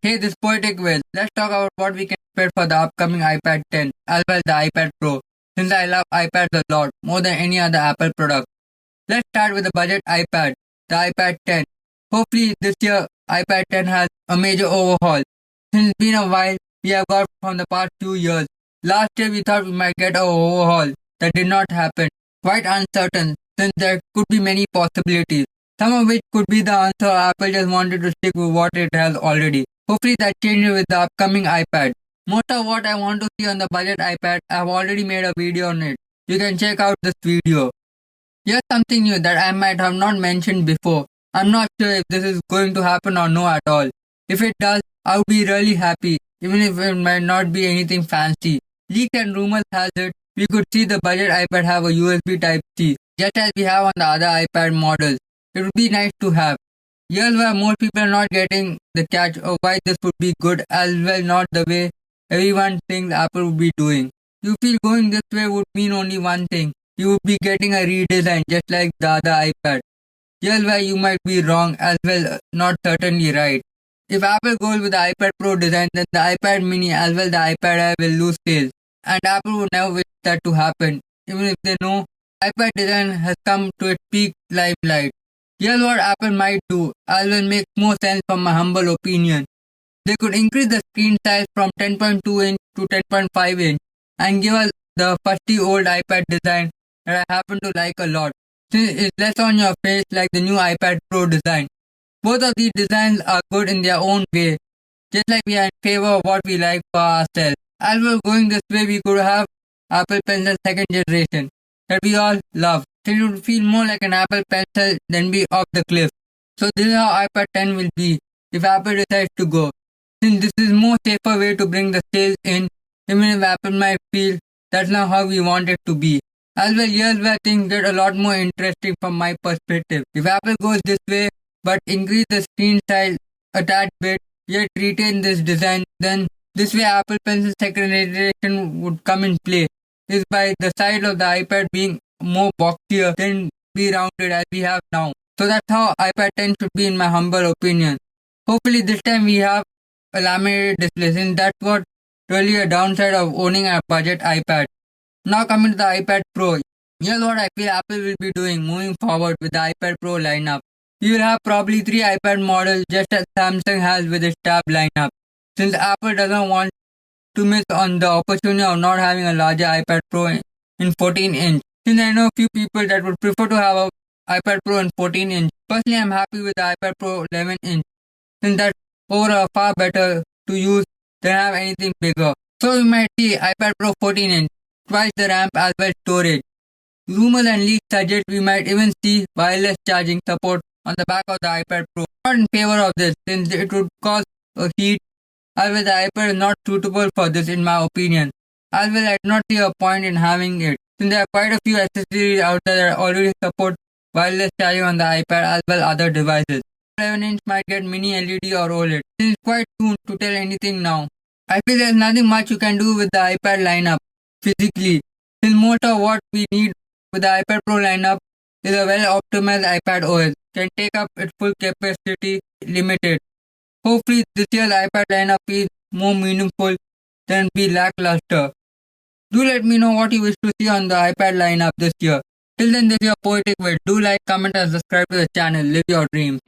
Hey, this PoeticWhiz. Let's talk about what we can expect for the upcoming iPad 10 as well as the iPad Pro, since I love iPads a lot, more than any other Apple product. Let's start with the budget iPad, the iPad 10. Hopefully this year iPad 10 has a major overhaul. Since it's been a while, we have got from the past few years. Last year we thought we might get an overhaul. That did not happen. Quite uncertain, since there could be many possibilities. Some of which could be the answer Apple just wanted to stick with what it has already. Hopefully that changes with the upcoming iPad. Most of what I want to see on the budget iPad, I have already made a video on it. You can check out this video. Here's something new that I might have not mentioned before. I'm not sure if this is going to happen or no at all. If it does, I would be really happy, even if it might not be anything fancy. Leaks and rumors has it, we could see the budget iPad have a USB Type-C, just as we have on the other iPad models. It would be nice to have. Here's where most people are not getting the catch of why this would be good, as well not the way everyone thinks Apple would be doing. You feel going this way would mean only one thing. You would be getting a redesign just like the other iPad. Here's where you might be wrong as well, not certainly right. If Apple goes with the iPad Pro design, then the iPad mini as well the iPad Air will lose sales. And Apple would never wish that to happen, even if they know iPad design has come to its peak limelight. Here's what Apple might do, as well makes more sense from my humble opinion. They could increase the screen size from 10.2 inch to 10.5 inch and give us the fusty old iPad design that I happen to like a lot, since it's less on your face like the new iPad Pro design. Both of these designs are good in their own way, just like we are in favor of what we like for ourselves. As we're going this way, we could have Apple Pencil 2nd generation that we all love. It would feel more like an Apple Pencil than be off the cliff. So this is how iPad 10 will be if Apple decides to go. Since this is more safer way to bring the sales in, even if Apple might feel that's not how we want it to be. As well, here's where things get a lot more interesting from my perspective. If Apple goes this way, but increase the screen size a tad bit, yet retain this design, then this way Apple Pencil 2nd generation would come in play. Is by the side of the iPad being more boxier than be rounded as we have now. So that's how iPad 10 should be in my humble opinion. Hopefully this time we have a laminated display, since that's what really a downside of owning a budget iPad. Now coming to the iPad Pro. Here's what I feel Apple will be doing moving forward with the iPad Pro lineup. We will have probably 3 iPad models just as Samsung has with its tab lineup, since Apple doesn't want to miss on the opportunity of not having a larger iPad Pro in 14 inch. Since I know a few people that would prefer to have an iPad Pro in 14 inch. Personally, I'm happy with the iPad Pro 11 inch, since that's overall far better to use than have anything bigger. So we might see iPad Pro 14 inch, twice the RAM as well storage. Rumors and leaks suggest we might even see wireless charging support on the back of the iPad Pro. I'm not in favor of this, since it would cause a heat. As well, the iPad is not suitable for this in my opinion. As well, I do not see a point in having it, since there are quite a few accessories out there that already support wireless charging on the iPad as well other devices. 11 inch might get mini LED or OLED. Since it's quite soon to tell anything now. I feel there's nothing much you can do with the iPad lineup physically, since most of what we need with the iPad Pro lineup is a well optimized iPad OS, can take up its full capacity limited. Hopefully this year's iPad lineup is more meaningful than be lackluster. Do let me know what you wish to see on the iPad lineup this year. Till then, this is your PoeticWhiz. Do like, comment and subscribe to the channel. Live your dreams.